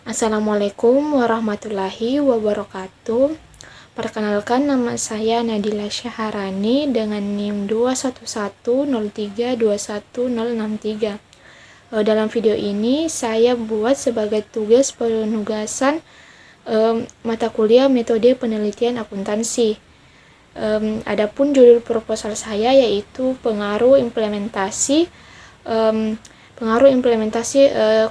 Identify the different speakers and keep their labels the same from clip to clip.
Speaker 1: Assalamualaikum warahmatullahi wabarakatuh. Perkenalkan, nama saya Nadila Syaharani dengan NIM 21103210063. Dalam video ini saya buat sebagai tugas penugasan mata kuliah metode penelitian akuntansi. Adapun judul proposal saya yaitu pengaruh implementasi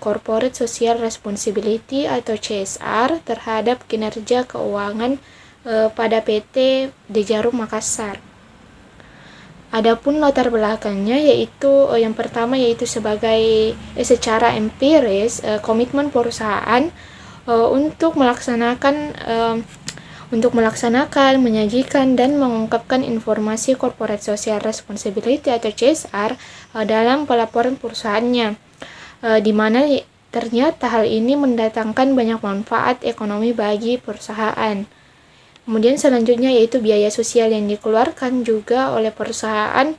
Speaker 1: Corporate Social Responsibility atau CSR terhadap kinerja keuangan pada PT Dejarum Makassar. Adapun latar belakangnya yaitu yang pertama yaitu secara empiris komitmen perusahaan untuk melaksanakan, menyajikan, dan mengungkapkan informasi Corporate Social Responsibility atau CSR dalam pelaporan perusahaannya, di mana ternyata hal ini mendatangkan banyak manfaat ekonomi bagi perusahaan. Kemudian selanjutnya yaitu biaya sosial yang dikeluarkan juga oleh perusahaan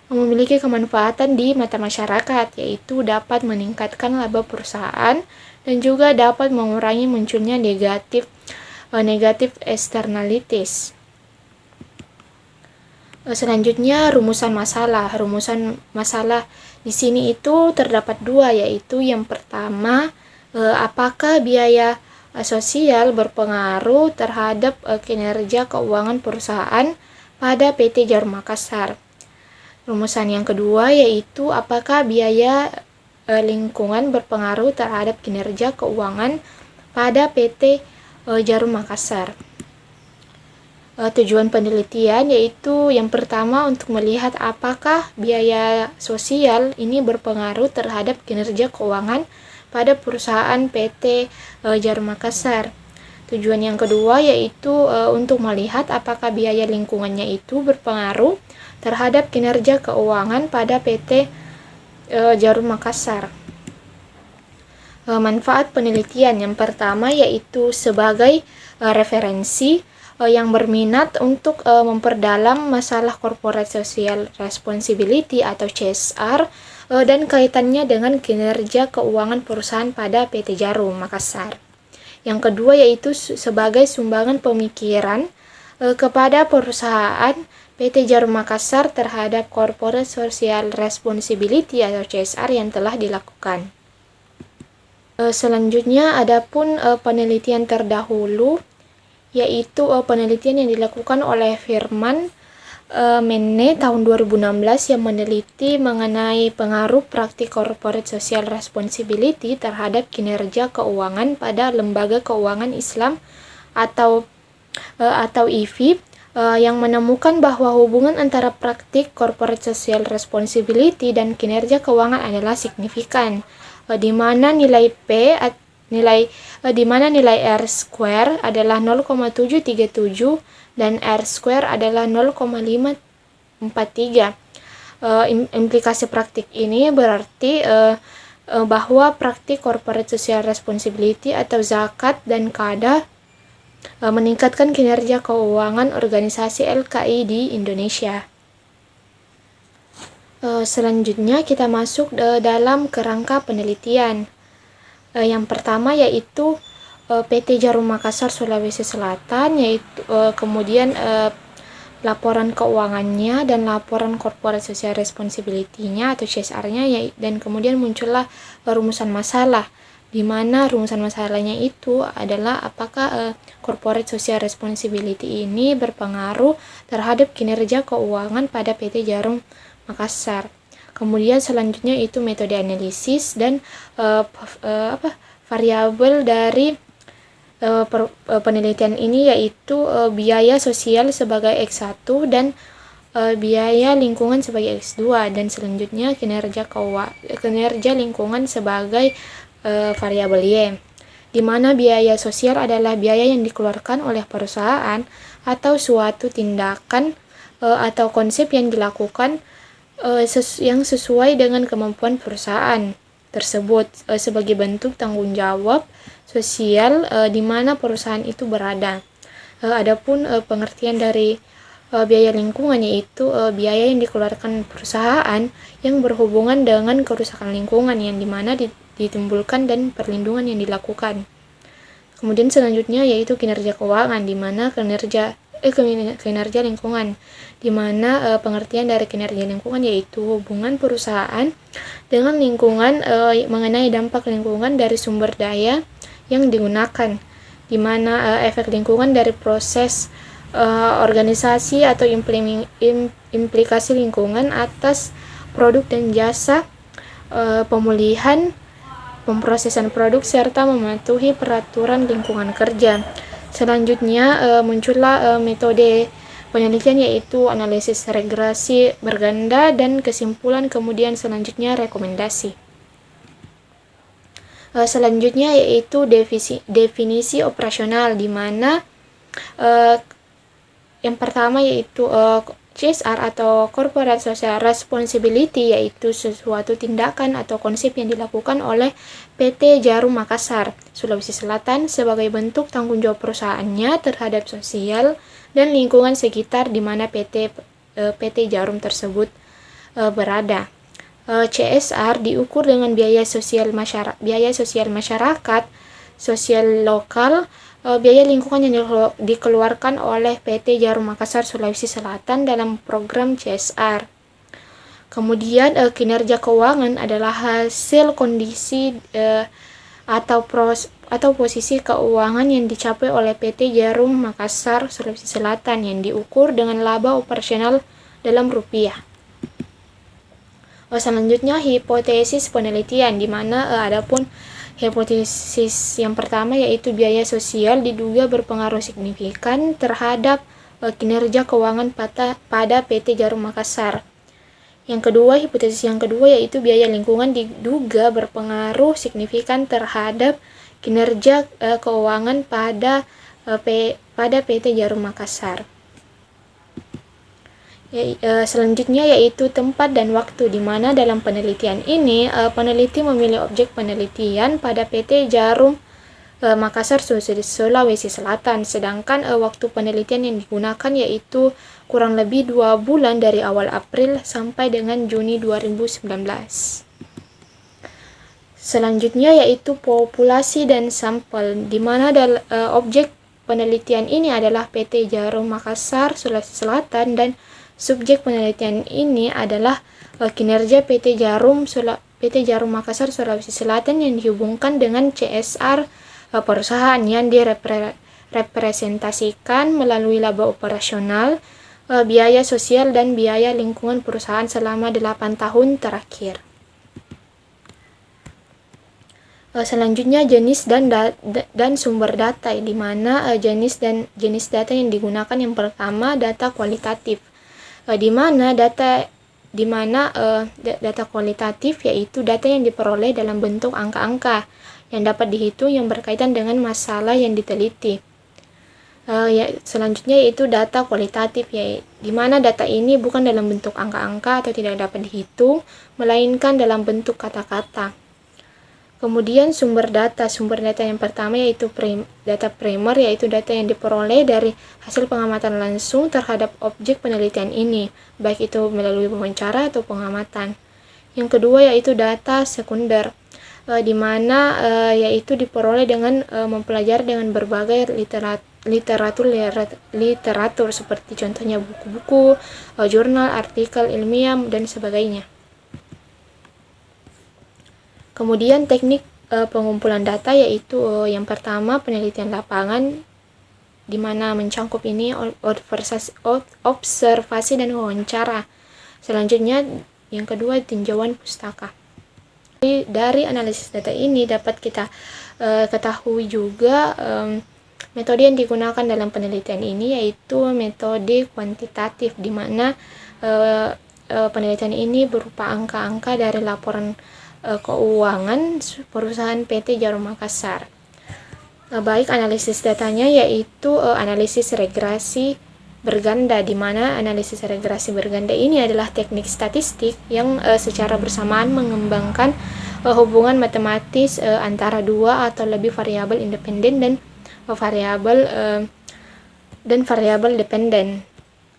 Speaker 1: memiliki kemanfaatan di mata masyarakat, yaitu dapat meningkatkan laba perusahaan dan juga dapat mengurangi munculnya negatif externalities. Selanjutnya rumusan masalah di sini itu terdapat dua, yaitu yang pertama apakah biaya sosial berpengaruh terhadap kinerja keuangan perusahaan pada PT Jarum Makassar. Rumusan yang kedua yaitu apakah biaya lingkungan berpengaruh terhadap kinerja keuangan pada PT Jarum Makassar. Tujuan penelitian yaitu yang pertama untuk melihat apakah biaya sosial ini berpengaruh terhadap kinerja keuangan pada perusahaan PT Jarum Makassar. Tujuan yang kedua yaitu untuk melihat apakah biaya lingkungannya itu berpengaruh terhadap kinerja keuangan pada PT Jarum Makassar. Manfaat penelitian yang pertama yaitu sebagai referensi yang berminat untuk memperdalam masalah Corporate Social Responsibility atau CSR dan kaitannya dengan kinerja keuangan perusahaan pada PT Jarum Makassar. Yang kedua yaitu sebagai sumbangan pemikiran kepada perusahaan PT Jarum Makassar terhadap Corporate Social Responsibility atau CSR yang telah dilakukan. Selanjutnya adapun penelitian terdahulu yaitu penelitian yang dilakukan oleh Firman Menne tahun 2016 yang meneliti mengenai pengaruh praktik Corporate Social Responsibility terhadap kinerja keuangan pada lembaga keuangan Islam atau IFI, yang menemukan bahwa hubungan antara praktik Corporate Social Responsibility dan kinerja keuangan adalah signifikan, di mana nilai R square adalah 0,737 dan R square adalah 0,543. Implikasi praktik ini berarti bahwa praktik Corporate Social Responsibility atau zakat dan qada meningkatkan kinerja keuangan organisasi LKI di Indonesia. Selanjutnya kita masuk dalam kerangka penelitian. Yang pertama yaitu PT Jarum Makassar Sulawesi Selatan, yaitu kemudian laporan keuangannya dan laporan Corporate Social Responsibility-nya atau CSR-nya, dan kemudian muncullah rumusan masalah, di mana rumusan masalahnya itu adalah apakah Corporate Social Responsibility ini berpengaruh terhadap kinerja keuangan pada PT Jarum Makassar. Kemudian selanjutnya itu metode analisis dan variabel dari penelitian ini yaitu biaya sosial sebagai X1 dan biaya lingkungan sebagai X2, dan selanjutnya kinerja lingkungan sebagai variabel Y, di mana biaya sosial adalah biaya yang dikeluarkan oleh perusahaan atau suatu tindakan atau konsep yang dilakukan yang sesuai dengan kemampuan perusahaan tersebut sebagai bentuk tanggung jawab sosial di mana perusahaan itu berada. Adapun pengertian dari biaya lingkungan yaitu biaya yang dikeluarkan perusahaan yang berhubungan dengan kerusakan lingkungan yang dimana ditimbulkan dan perlindungan yang dilakukan. Kemudian selanjutnya yaitu kinerja keuangan, di mana kinerja lingkungan, di mana pengertian dari kinerja lingkungan yaitu hubungan perusahaan dengan lingkungan mengenai dampak lingkungan dari sumber daya yang digunakan, di mana efek lingkungan dari proses organisasi atau implikasi lingkungan atas produk dan jasa, pemulihan, pemrosesan produk, serta mematuhi peraturan lingkungan kerja. Selanjutnya muncullah metode penelitian yaitu analisis regresi berganda dan kesimpulan, kemudian selanjutnya rekomendasi. Selanjutnya yaitu definisi operasional, di mana yang pertama yaitu CSR atau Corporate Social Responsibility, yaitu sesuatu tindakan atau konsep yang dilakukan oleh PT Jarum Makassar, Sulawesi Selatan sebagai bentuk tanggung jawab perusahaannya terhadap sosial dan lingkungan sekitar di mana PT Jarum tersebut berada. CSR diukur dengan biaya sosial masyarakat, sosial lokal, biaya lingkungan yang dikeluarkan oleh PT Jarum Makassar Sulawesi Selatan dalam program CSR. Kemudian kinerja keuangan adalah hasil kondisi atau posisi keuangan yang dicapai oleh PT Jarum Makassar Sulawesi Selatan yang diukur dengan laba operasional dalam rupiah. Selanjutnya hipotesis penelitian, di mana adapun hipotesis yang pertama yaitu biaya sosial diduga berpengaruh signifikan terhadap kinerja keuangan pada PT Jarum Makassar. Hipotesis yang kedua yaitu biaya lingkungan diduga berpengaruh signifikan terhadap kinerja keuangan pada PT Jarum Makassar. Selanjutnya yaitu tempat dan waktu, di mana dalam penelitian ini peneliti memilih objek penelitian pada PT Jarum Makassar Sulawesi Selatan, sedangkan waktu penelitian yang digunakan yaitu kurang lebih 2 bulan dari awal April sampai dengan Juni 2019. Selanjutnya yaitu populasi dan sampel, di mana objek penelitian ini adalah PT Jarum Makassar Sulawesi Selatan dan subjek penelitian ini adalah kinerja PT Jarum Makassar Sulawesi Selatan yang dihubungkan dengan CSR perusahaan yang direpresentasikan melalui laba operasional, biaya sosial dan biaya lingkungan perusahaan selama 8 tahun terakhir. Selanjutnya jenis dan sumber data, di mana jenis data yang digunakan yang pertama data kualitatif, di mana data kualitatif yaitu data yang diperoleh dalam bentuk angka-angka yang dapat dihitung yang berkaitan dengan masalah yang diteliti. Selanjutnya yaitu data kualitatif, di mana data ini bukan dalam bentuk angka-angka atau tidak dapat dihitung, melainkan dalam bentuk kata-kata. Kemudian sumber data yang pertama yaitu data primer, yaitu data yang diperoleh dari hasil pengamatan langsung terhadap objek penelitian ini, baik itu melalui wawancara atau pengamatan. Yang kedua yaitu data sekunder, di mana yaitu diperoleh dengan mempelajari dengan berbagai literatur seperti contohnya buku-buku, jurnal, artikel ilmiah dan sebagainya. Kemudian teknik pengumpulan data yaitu yang pertama penelitian lapangan, di mana mencangkup ini observasi dan wawancara. Selanjutnya yang kedua tinjauan pustaka. Dari analisis data ini dapat kita ketahui juga metode yang digunakan dalam penelitian ini yaitu metode kuantitatif, di mana penelitian ini berupa angka-angka dari laporan keuangan perusahaan PT Jarum Makassar. Baik analisis datanya yaitu analisis regresi berganda, di mana analisis regresi berganda ini adalah teknik statistik yang secara bersamaan mengembangkan hubungan matematis antara dua atau lebih variabel independen dan variabel dependen.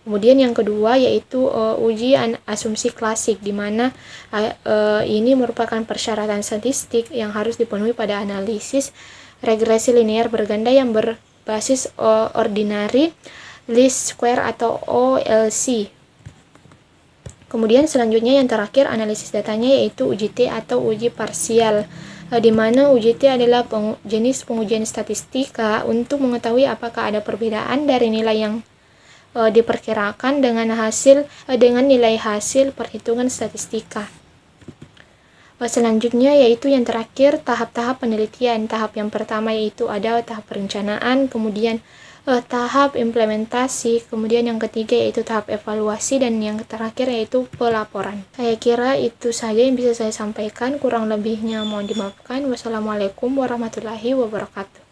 Speaker 1: Kemudian yang kedua yaitu uji asumsi klasik, di mana ini merupakan persyaratan statistik yang harus dipenuhi pada analisis regresi linear berganda yang berbasis ordinary least square atau OLC. Kemudian selanjutnya yang terakhir analisis datanya yaitu UJT atau uji parsial, di mana UJT adalah jenis pengujian statistika untuk mengetahui apakah ada perbedaan dari nilai yang diperkirakan dengan nilai hasil perhitungan statistika. Selanjutnya yaitu yang terakhir tahap-tahap penelitian. Tahap yang pertama yaitu ada tahap perencanaan, kemudian tahap implementasi, kemudian yang ketiga yaitu tahap evaluasi, dan yang terakhir yaitu pelaporan. Saya kira itu saja yang bisa saya sampaikan, kurang lebihnya mohon dimaafkan. Wassalamualaikum warahmatullahi wabarakatuh.